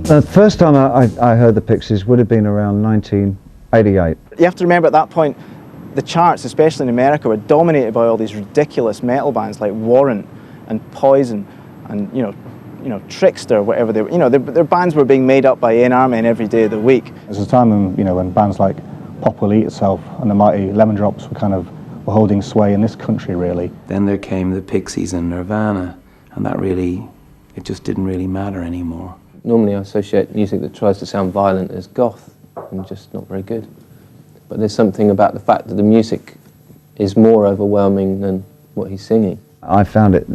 The first time I heard the Pixies would have been around 1988. You have to remember at that point, the charts, especially in America, were dominated by all these ridiculous metal bands like Warrant and Poison and, you know, Trickster, whatever they were. You know, their bands were being made up by A&R men every day of the week. There's a time when, when bands like Pop Will Eat Itself and the mighty Lemon Drops were holding sway in this country, really. Then there came the Pixies and Nirvana, and it just didn't really matter anymore. Normally I associate music that tries to sound violent as goth, and just not very good. But there's something about the fact that the music is more overwhelming than what he's singing. I found it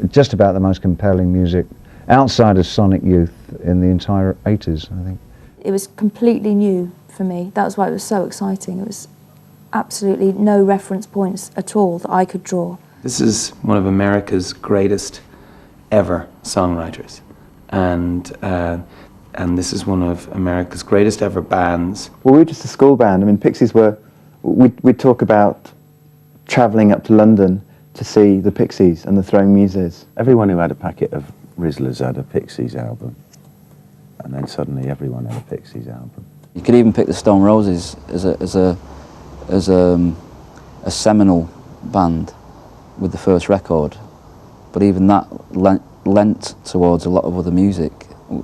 just about the most compelling music outside of Sonic Youth in the entire 80s, I think. It was completely new for me. That was why it was so exciting. It was absolutely no reference points at all that I could draw. This is one of America's greatest ever songwriters. And this is one of America's greatest ever bands. Well, we were just a school band. I mean, Pixies we'd talk about travelling up to London to see the Pixies and the Throwing Muses. Everyone who had a packet of Rizzlers had a Pixies album, and then suddenly everyone had a Pixies album. You could even pick the Stone Roses as a seminal band with the first record, but even that lent towards a lot of other music,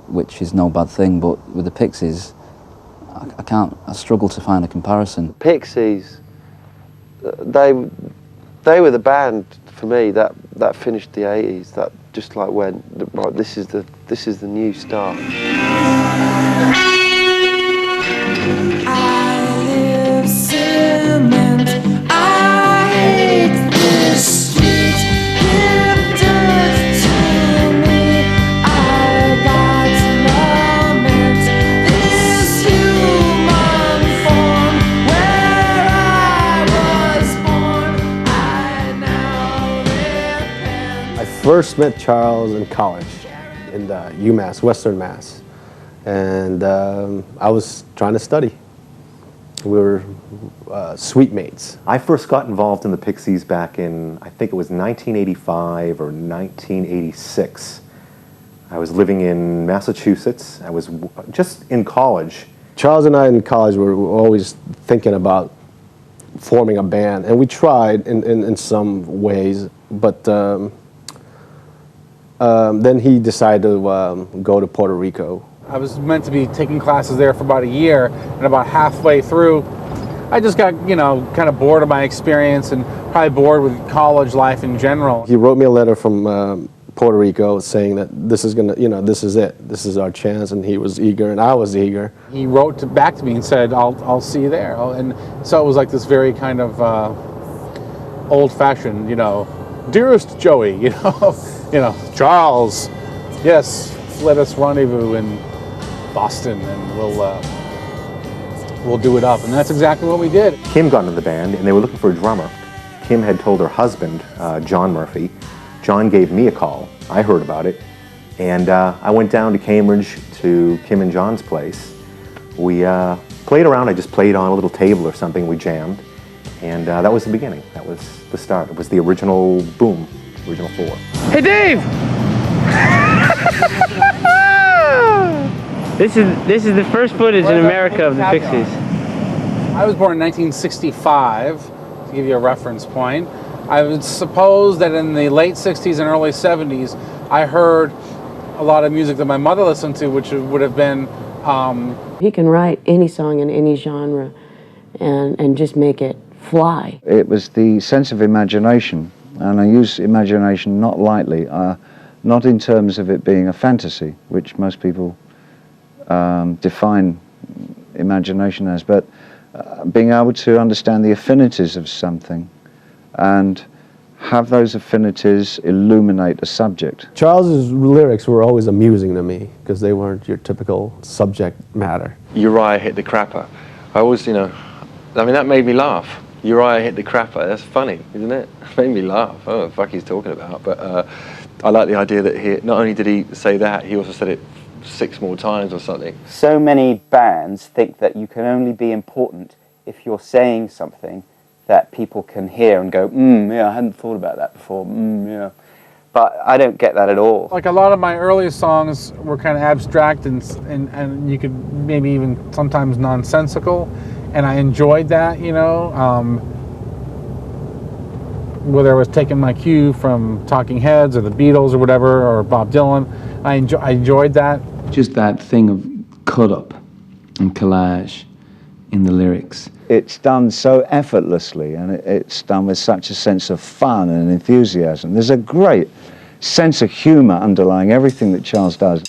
which is no bad thing. But with the Pixies, I struggle to find a comparison. Pixies, they were the band for me that finished the 80s. That just like went, right, this is the new start. First met Charles in college in UMass, Western Mass, and I was trying to study. We were suite mates. I first got involved in the Pixies back in, I think it was 1985 or 1986. I was living in Massachusetts. I was just in college. Charles and I in college were always thinking about forming a band, and we tried in some ways, but then he decided to go to Puerto Rico. I was meant to be taking classes there for about a year, and about halfway through, I just got, kind of bored of my experience and probably bored with college life in general. He wrote me a letter from Puerto Rico saying that this is this is it, this is our chance, and he was eager, and I was eager. He wrote back to me and said, I'll see you there. And so it was like this very kind of old-fashioned, dearest Joey, Charles, yes, let us rendezvous in Boston, and we'll do it up. And that's exactly what we did. Kim got into the band, and they were looking for a drummer. Kim had told her husband, John Murphy. John gave me a call. I heard about it, and I went down to Cambridge to Kim and John's place. We played around. I just played on a little table or something. We jammed, and that was the beginning. That was the start. It was the original boom, original four. Hey, Dave! This is the first footage in America of the Pixies. I was born in 1965, to give you a reference point. I would suppose that in the late 60s and early 70s, I heard a lot of music that my mother listened to, which would have been... He can write any song in any genre and just make it fly. It was the sense of imagination, and I use imagination not lightly, not in terms of it being a fantasy, which most people define imagination as, but being able to understand the affinities of something and have those affinities illuminate a subject. Charles's lyrics were always amusing to me because they weren't your typical subject matter. Uriah hit the crapper. I always, that made me laugh. Uriah hit the crapper. That's funny, isn't it? It made me laugh. I don't know what the fuck he's talking about, but I like the idea that not only did he say that, he also said it 6 more times or something. So many bands think that you can only be important if you're saying something that people can hear and go, yeah, I hadn't thought about that before, yeah. but I don't get that at all. Like a lot of my earliest songs were kind of abstract and you could maybe even sometimes nonsensical, and I enjoyed that, you know. Whether I was taking my cue from Talking Heads or the Beatles or whatever, or Bob Dylan, I enjoyed that. Just that thing of cut up and collage in the lyrics. It's done so effortlessly, and it's done with such a sense of fun and enthusiasm. There's a great sense of humour underlying everything that Charles does.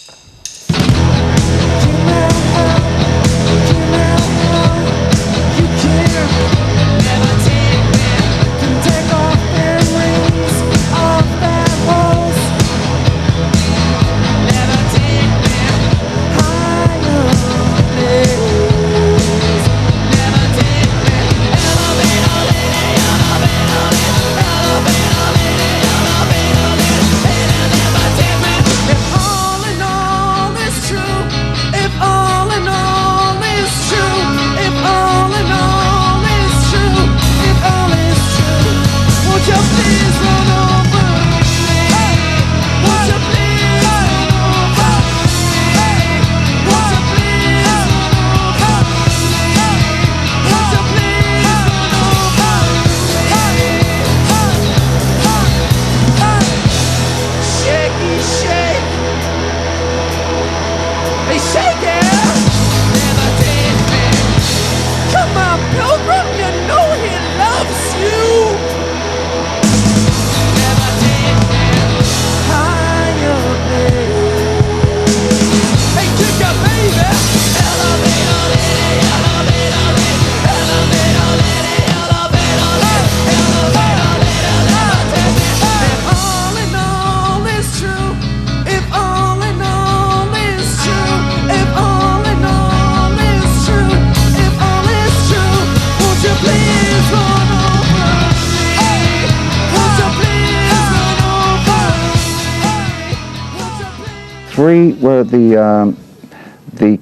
Three were the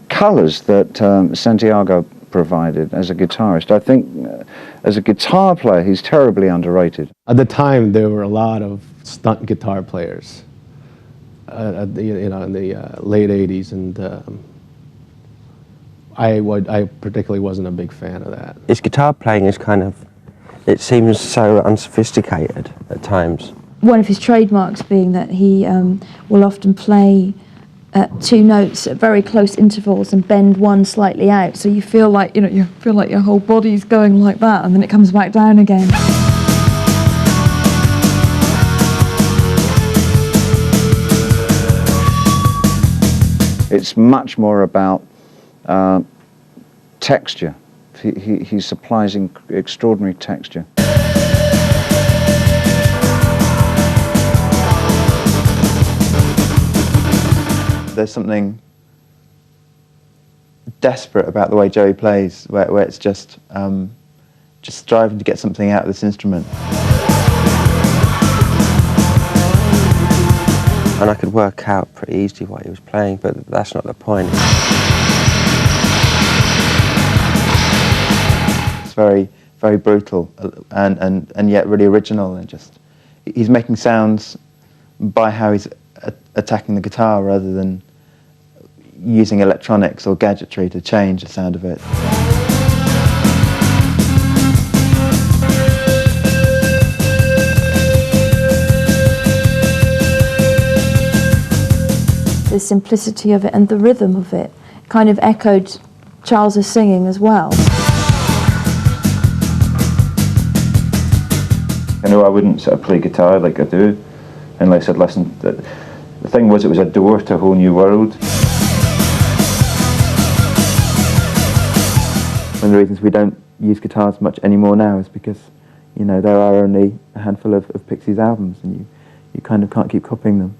colours that Santiago provided as a guitarist. I think as a guitar player, he's terribly underrated. At the time, there were a lot of stunt guitar players, in the late '80s, and I particularly wasn't a big fan of that. His guitar playing is kind of, it seems so unsophisticated at times. One of his trademarks being that he will often play two notes at very close intervals and bend one slightly out, so you feel like your whole body's going like that, and then it comes back down again. It's much more about texture. He supplies extraordinary texture. There's something desperate about the way Joey plays, where it's just striving to get something out of this instrument. And I could work out pretty easily what he was playing, but that's not the point. It's very, very brutal and yet really original, and he's making sounds by how he's attacking the guitar rather than using electronics or gadgetry to change the sound of it. The simplicity of it and the rhythm of it kind of echoed Charles's singing as well. I know I wouldn't sort of play guitar like I do unless I'd listened. The thing was, it was a door to a whole new world. One of the reasons we don't use guitars much anymore now is because, there are only a handful of Pixies albums, and you kind of can't keep copying them,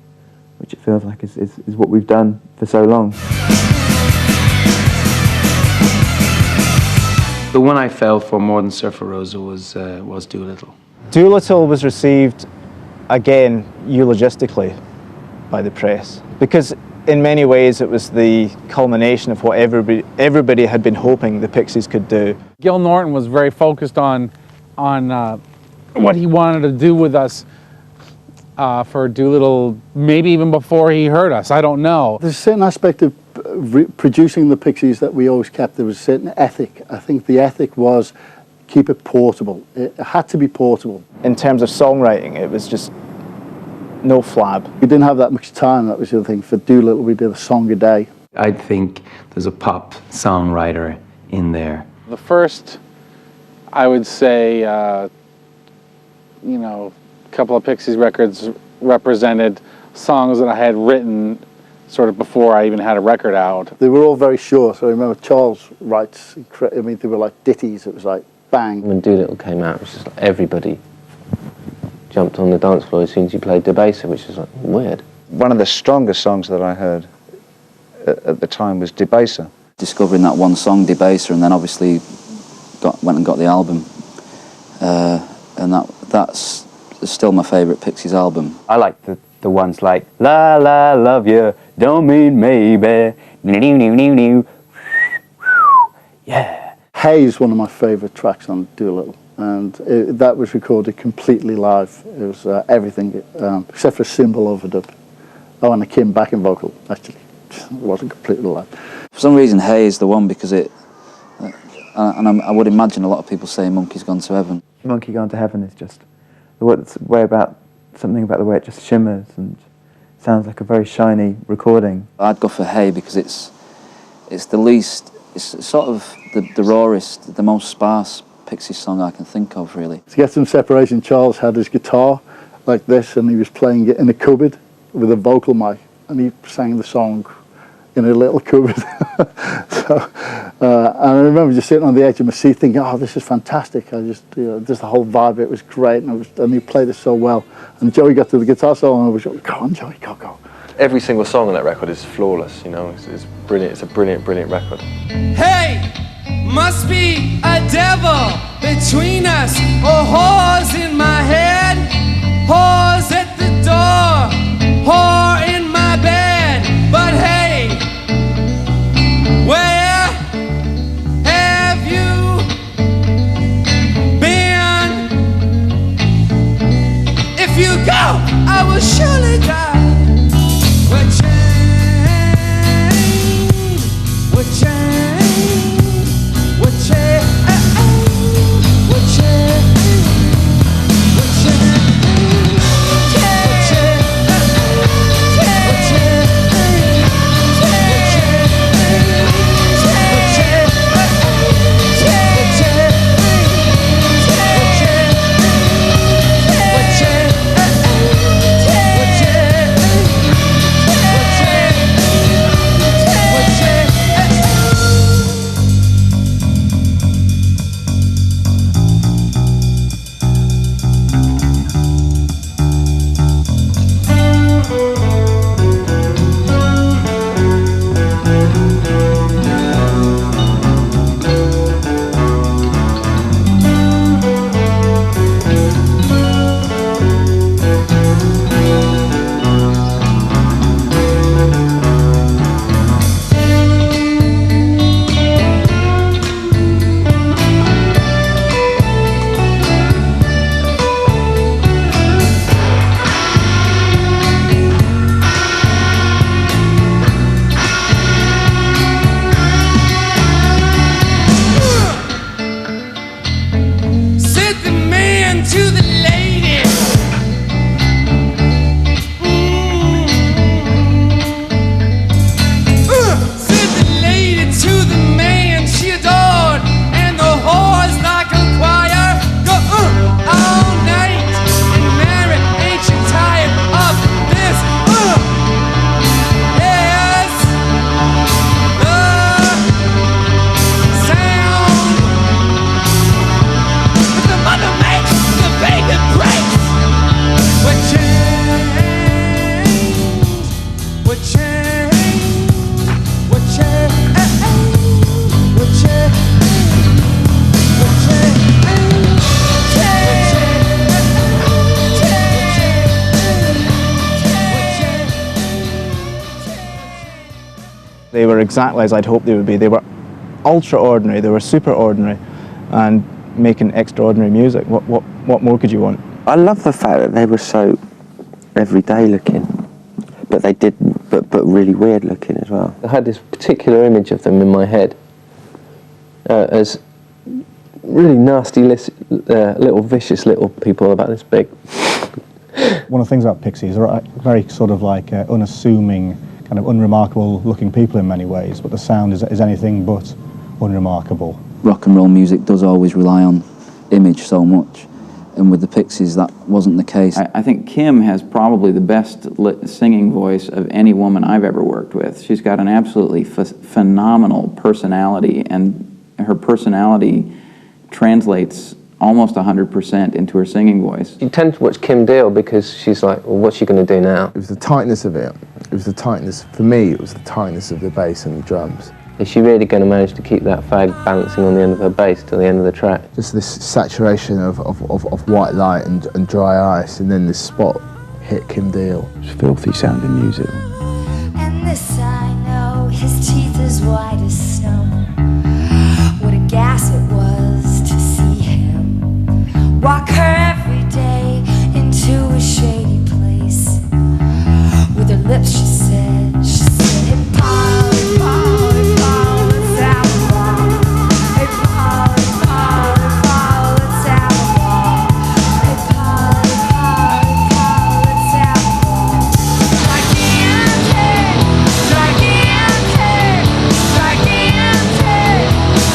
which it feels like is what we've done for so long. The one I fell for more than Surfer Rosa was Doolittle. Doolittle was received, again, eulogistically by the press, because in many ways it was the culmination of what everybody had been hoping the Pixies could do. Gil Norton was very focused on what he wanted to do with us for Doolittle, maybe even before he heard us. I don't know. There's a certain aspect of producing the Pixies that we always kept. There was a certain ethic. I think the ethic was keep it portable. It had to be portable. In terms of songwriting, it was just no flab. We didn't have that much time, that was the other thing. For Doolittle, we did a song a day. I think there's a pop songwriter in there. The first, I would say, couple of Pixies records represented songs that I had written sort of before I even had a record out. They were all very short. So I remember Charles writes, I mean, they were like ditties. It was like bang. When Doolittle came out, it was just like everybody jumped on the dance floor as soon as you played Debaser, which is like weird. One of the strongest songs that I heard at the time was Debaser. Discovering that one song, Debaser, and then obviously went and got the album. And that's still my favourite Pixies album. I like the ones like La La Love You, Don't Mean Maybe, yeah. Hey is one of my favourite tracks on Doolittle, and that was recorded completely live. It was everything except for a cymbal overdub. Oh, and a Kim backing vocal, actually. It wasn't completely live. For some reason, Hey is the one because it, and I would imagine a lot of people say Monkey's Gone to Heaven. Monkey Gone to Heaven is just something about the way it just shimmers and sounds like a very shiny recording. I'd go for Hey because it's the least, it's sort of the rawest, the most sparse Pixies song I can think of, really. To get some separation, Charles had his guitar like this, and he was playing it in a cupboard with a vocal mic, and he sang the song in a little cupboard. And I remember just sitting on the edge of my seat thinking, oh, this is fantastic. I just, just the whole vibe, it was great, and he played it so well. And Joey got to the guitar solo, and I was like, go on, Joey, go, go. Every single song on that record is flawless, you know, it's brilliant, it's a brilliant, brilliant record. Hey, must be a devil between us, or whores in my head, whores at the door, whore in my bed, but hey, where have you been? If you go, I will surely die. We're chained, we're chained, we're chained, we're chained, we're chained, we're They were exactly as I'd hoped they would be. They were ultra ordinary, they were super ordinary, and making extraordinary music. What more could you want? I love the fact that they were so everyday looking, but they did, but really weird looking as well. I had this particular image of them in my head as really nasty, little vicious little people about this big. One of the things about Pixies are very sort of like unassuming, kind of unremarkable looking people in many ways, but the sound is anything but unremarkable. Rock and roll music does always rely on image so much, and with the Pixies that wasn't the case. I think Kim has probably the best singing voice of any woman I've ever worked with. She's got an absolutely phenomenal personality, and her personality translates almost 100% into her singing voice. You tend to watch Kim Deal because she's like, well, what's she going to do now? It was the tightness of it. It was the tightness, for me, it was the tightness of the bass and the drums. Is she really going to manage to keep that fag balancing on the end of her bass till the end of the track? Just this saturation of white light and dry ice, and then this spot hit Kim Deal. It's filthy sounding music. And this I know, his teeth as white as snow. What a gas it was to see him walk her every day into a shady place. With her lips she said, hey, Polly, Polly, Polly, let's have a ball. Hey, Polly, Polly, Polly, let's have a ball. Hey, Polly, Polly, Polly, let's have a ball. Gigantic, gigantic, gigantic,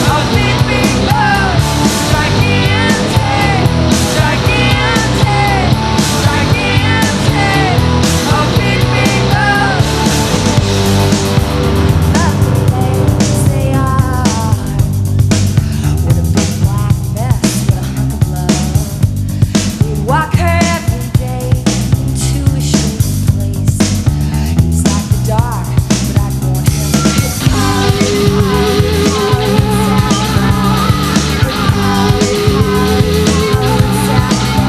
a big, big love. Gigantic, gigantic, gigantic, a big, big love. Not the ladies they are. With a big black vest, with a hunk of love. He'd walk her every day into a shady place. He's like the dark, but I'd want him. Hey, Polly, Polly, Polly, let's have a ball. Hey, Polly, Polly, Polly, let's have a ball.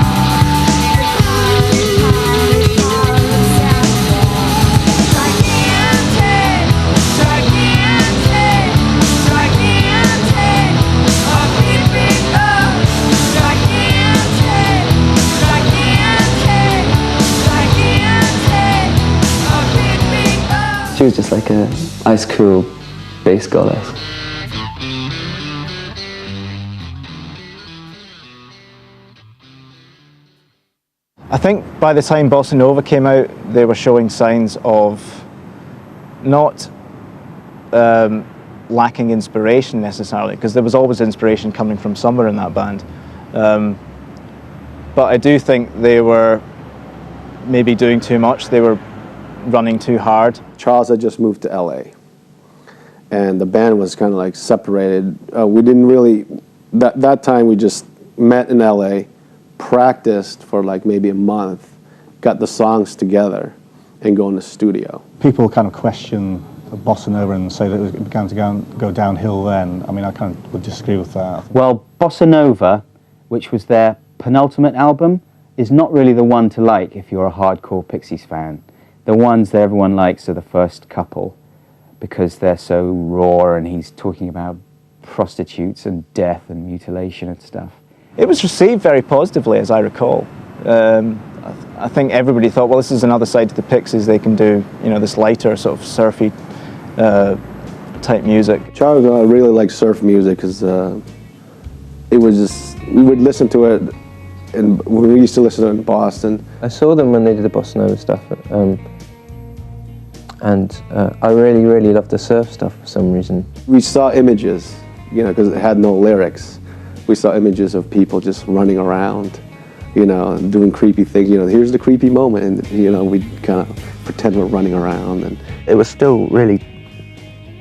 Hey, Polly, Polly, Polly, let's have a ball. Gigantic, gigantic, gigantic, a big, big love. Gigantic, gigantic, gigantic, a big, big love. She was just like a ice cool bass goddess. I think by the time Bossa Nova came out, they were showing signs of not lacking inspiration necessarily, because there was always inspiration coming from somewhere in that band. But I do think they were maybe doing too much. They were running too hard. Charles had just moved to LA, and the band was kind of like separated. We didn't really, that time we just met in LA, practiced for like maybe a month, got the songs together, and go in the studio. People kind of question Bossa Nova and say that it began to go downhill then. I mean, I kind of would disagree with that. Well, Bossa Nova, which was their penultimate album, is not really the one to like if you're a hardcore Pixies fan. The ones that everyone likes are the first couple, because they're so raw, and he's talking about prostitutes and death and mutilation and stuff. It was received very positively, as I recall. I think everybody thought, well, this is another side to the Pixies. They can do, you know, this lighter, sort of surfy type music. Charles really liked surf music because it was just, we would listen to it, and we used to listen to it in Boston. I saw them when they did the Bossa Nova stuff, and I really, really loved the surf stuff for some reason. We saw images, you know, because it had no lyrics. We saw images of people just running around, you know, doing creepy things. You know, here's the creepy moment, and you know, we'd kind of pretend we're running around. And it was still really,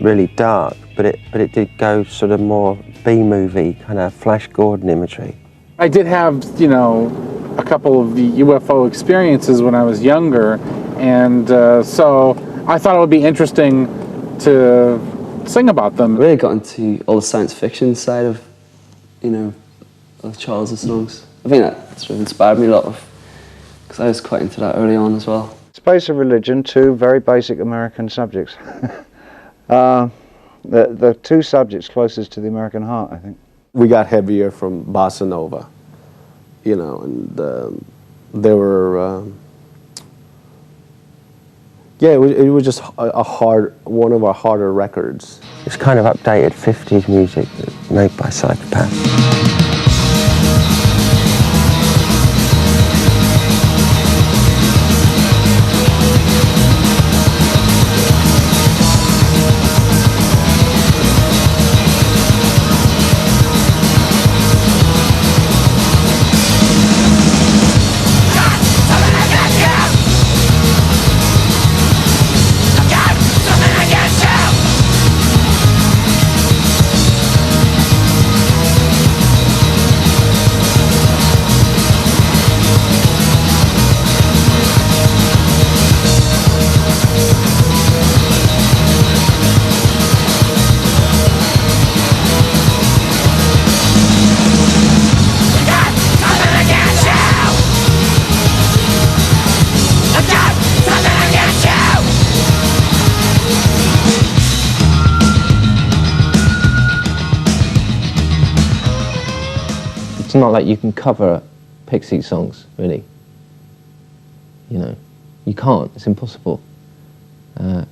really dark, but it did go sort of more B-movie, kind of Flash Gordon imagery. I did have, you know, a couple of UFO experiences when I was younger, and so I thought it would be interesting to sing about them. I really got into all the science fiction side of, you know, of Charles's songs. I think that sort of inspired me a lot, because I was quite into that early on as well. Space of religion, two very basic American subjects. The two subjects closest to the American heart, I think. we got heavier from Bossa Nova, you know, and there were Yeah, it was just one of our harder records. It's kind of updated 50s music made by Psychopath. It's not like you can cover Pixies songs, really. You know, you can't. It's impossible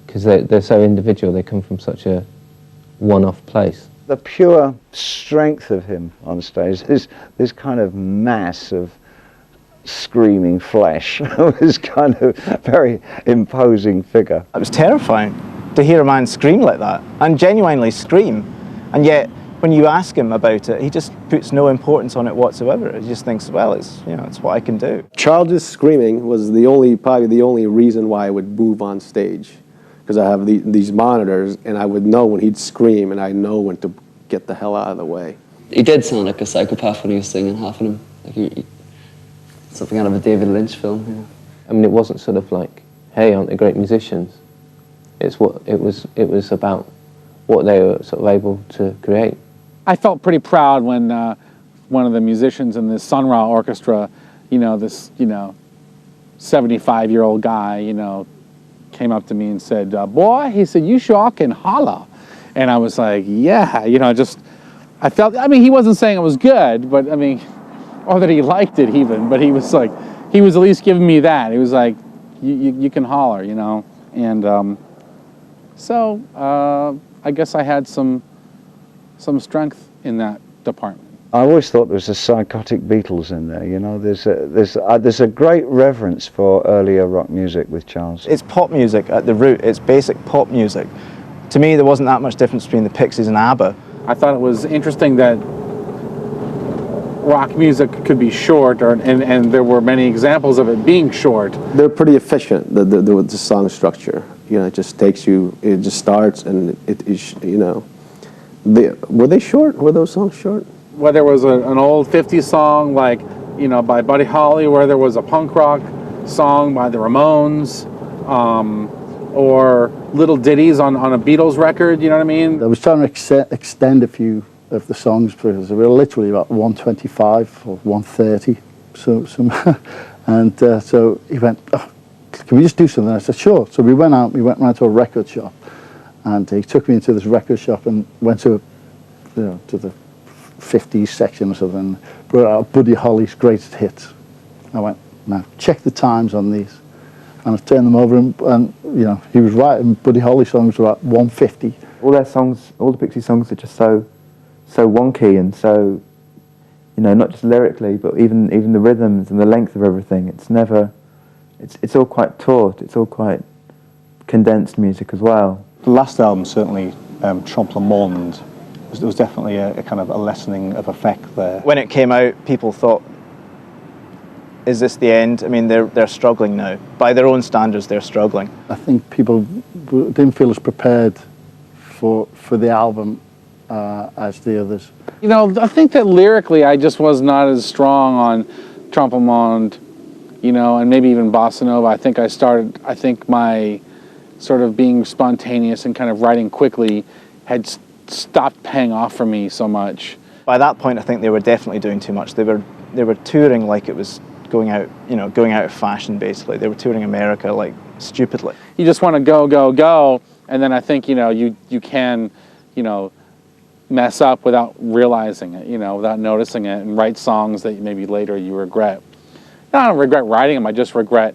because they're so individual. They come from such a one-off place. The pure strength of him on stage, this kind of mass of screaming flesh, was kind of a very imposing figure. It was terrifying to hear a man scream like that, and genuinely scream, and yet when you ask him about it, he just puts no importance on it whatsoever. He just thinks, well, it's what I can do. Charles' screaming was probably the only reason why I would move on stage, because I have these monitors, and I would know when he'd scream, and I know when to get the hell out of the way. He did sound like a psychopath when he was singing half of them. Like something out of a David Lynch film. Yeah. I mean, it wasn't sort of like, hey, aren't they great musicians? It was about what they were sort of able to create. I felt pretty proud when one of the musicians in the Sun Ra Orchestra, this 75-year-old guy, came up to me and said, "Boy," he said, "you sure can holler." And I was like, yeah, I felt, he wasn't saying it was good, but or that he liked it even, but he was like, he was at least giving me that. He was like, you can holler, and so I guess I had some strength in that department. I always thought there was a psychotic Beatles in there. There's a great reverence for earlier rock music with Charles. It's pop music at the root. It's basic pop music. To me, there wasn't that much difference between the Pixies and ABBA. I thought it was interesting that rock music could be short, and there were many examples of it being short. They're pretty efficient, the song structure. It just takes you, it just starts, and were they short? Were those songs short? Whether it was an old 50s song like, by Buddy Holly, where there was a punk rock song by the Ramones, or little ditties on a Beatles record, you know what I mean? I was trying to extend a few of the songs because they were literally about 125 or 130. So he went, "Oh, can we just do something?" I said, "Sure." So we went round to a record shop, and he took me into this record shop and went to the 50s section or something, brought out Buddy Holly's greatest hits. I went, "Now check the times on these," and I turned them over, and he was right. And Buddy Holly songs were at 150. All their songs, all the Pixies songs, are just so wonky and so, not just lyrically, but even the rhythms and the length of everything. It's all quite taut. It's all quite condensed music as well. The last album, certainly, Trompe le Monde, there was definitely a kind of a lessening of effect there. When it came out, people thought, is this the end? They're struggling now. By their own standards, they're struggling. I think people didn't feel as prepared for the album as the others. I think that lyrically I just was not as strong on Trompe le Monde, and maybe even Bossa Nova. I think my sort of being spontaneous and kind of writing quickly had stopped paying off for me so much. By that point, I think they were definitely doing too much. They were touring like it was going out of fashion, basically. They were touring America like stupidly. You just want to go, go, go, and then I think, you can, mess up without realizing it, without noticing it, and write songs that maybe later you regret. I don't regret writing them, I just regret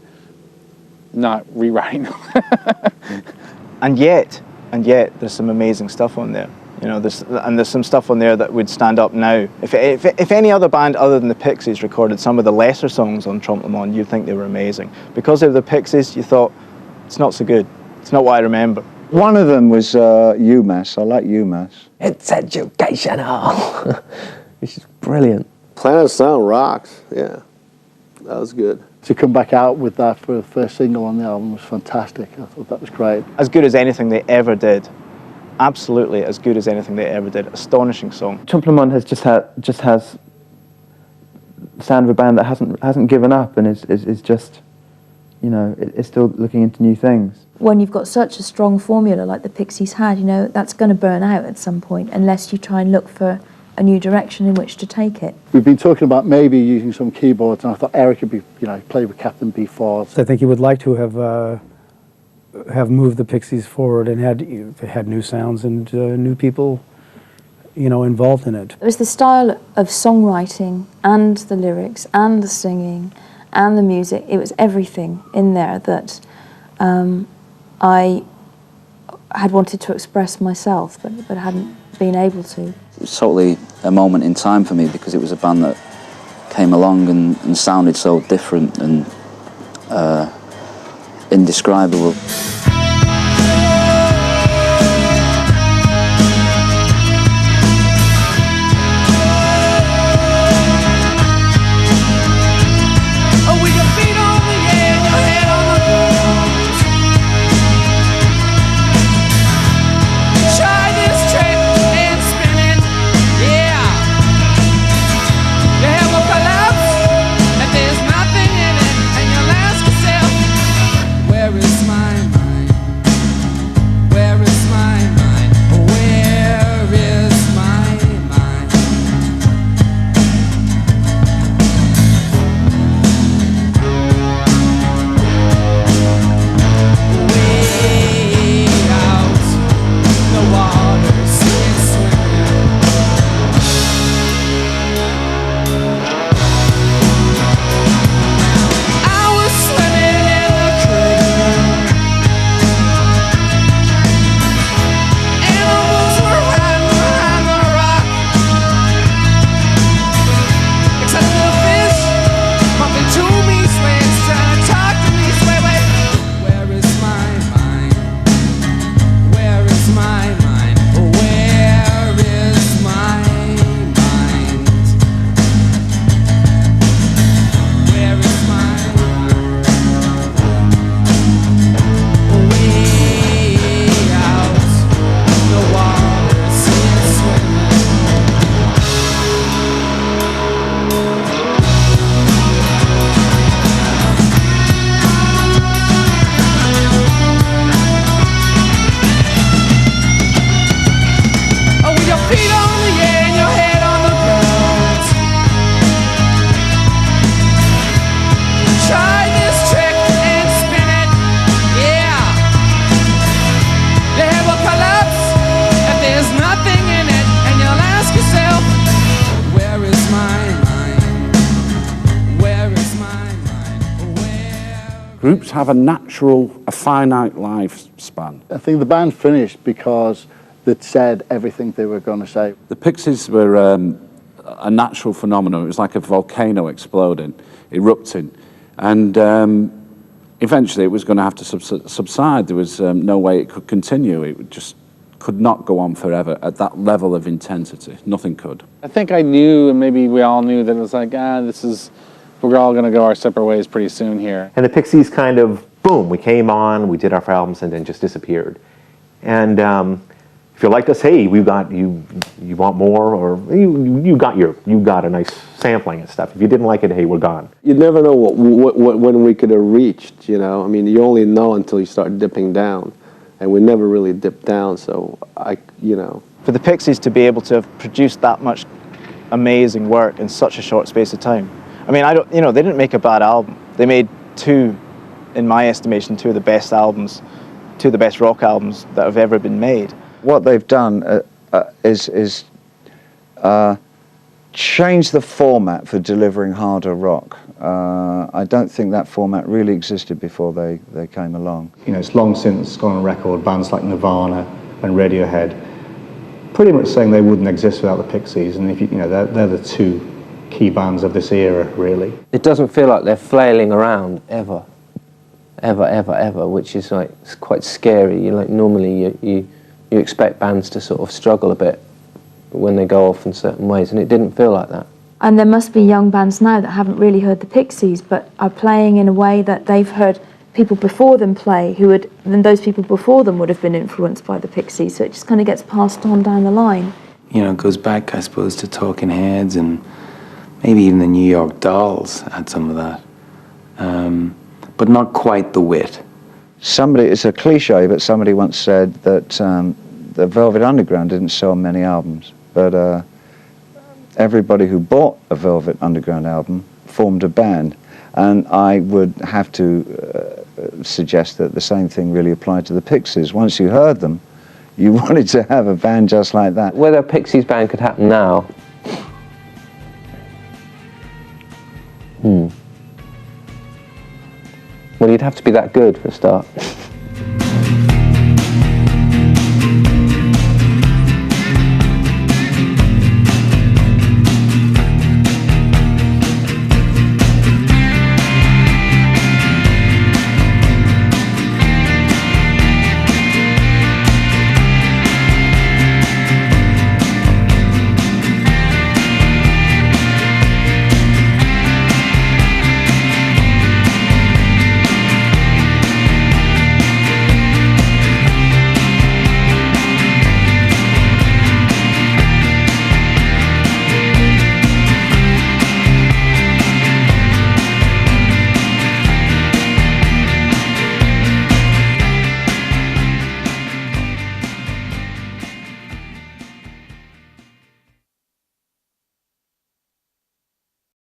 not rewriting them. And yet, there's some amazing stuff on there. You know, there's some stuff on there that would stand up now. If any other band other than the Pixies recorded some of the lesser songs on Trompe Le Monde, you'd think they were amazing. Because they were the Pixies, you thought, it's not so good. It's not what I remember. One of them was UMass. I like UMass. It's educational, which is brilliant. Planet Sound rocks, yeah. That was good. To come back out with that for the first single on the album was fantastic. I thought that was great. As good as anything they ever did. Absolutely as good as anything they ever did. Astonishing song. Trompe Le Monde has just has the sound of a band that hasn't given up and is just, you know, is still looking into new things. When you've got such a strong formula like the Pixies had, you know, that's going to burn out at some point unless you try and look for a new direction in which to take it. We've been talking about maybe using some keyboards, and I thought Eric could be, you know, play with Captain B4. I think he would like to have moved the Pixies forward and had new sounds and new people, you know, involved in it. It was the style of songwriting and the lyrics and the singing and the music. It was everything in there that I had wanted to express myself, but hadn't been able to. It was totally a moment in time for me because it was a band that came along and sounded so different and indescribable. Groups have a finite lifespan. I think the band finished because they'd said everything they were going to say. The Pixies were a natural phenomenon. It was like a volcano exploding, erupting. And eventually it was going to have to subside. There was no way it could continue. It just could not go on forever at that level of intensity. Nothing could. I think I knew, and maybe we all knew, that it was like, we're all going to go our separate ways pretty soon here. And the Pixies kind of, boom, we came on, we did our albums, and then just disappeared. And if you liked us, hey, we got you want more, or you got a nice sampling and stuff. If you didn't like it, hey, we're gone. You never know when we could have reached, you know. I mean, you only know until you start dipping down. And we never really dipped down, so For the Pixies to be able to have produced that much amazing work in such a short space of time. I mean, they didn't make a bad album. They made two, in my estimation, two of the best rock albums that have ever been made. What they've done is changed the format for delivering harder rock. I don't think that format really existed before they came along. You know, it's long since gone on record, bands like Nirvana and Radiohead pretty much saying they wouldn't exist without the Pixies, and if you know, they're the two key bands of this era, really. It doesn't feel like they're flailing around ever, which is like it's quite scary. Like normally you expect bands to sort of struggle a bit when they go off in certain ways, and it didn't feel like that. And there must be young bands now that haven't really heard the Pixies, but are playing in a way that they've heard people before them play, then those people before them would have been influenced by the Pixies, so it just kind of gets passed on down the line. You know, it goes back, I suppose, to Talking Heads, and maybe even the New York Dolls had some of that, but not quite the wit. It's a cliche, but somebody once said that the Velvet Underground didn't sell many albums, but everybody who bought a Velvet Underground album formed a band. And I would have to suggest that the same thing really applied to the Pixies. Once you heard them, you wanted to have a band just like that. Whether a Pixies band could happen now, well, you'd have to be that good for a start.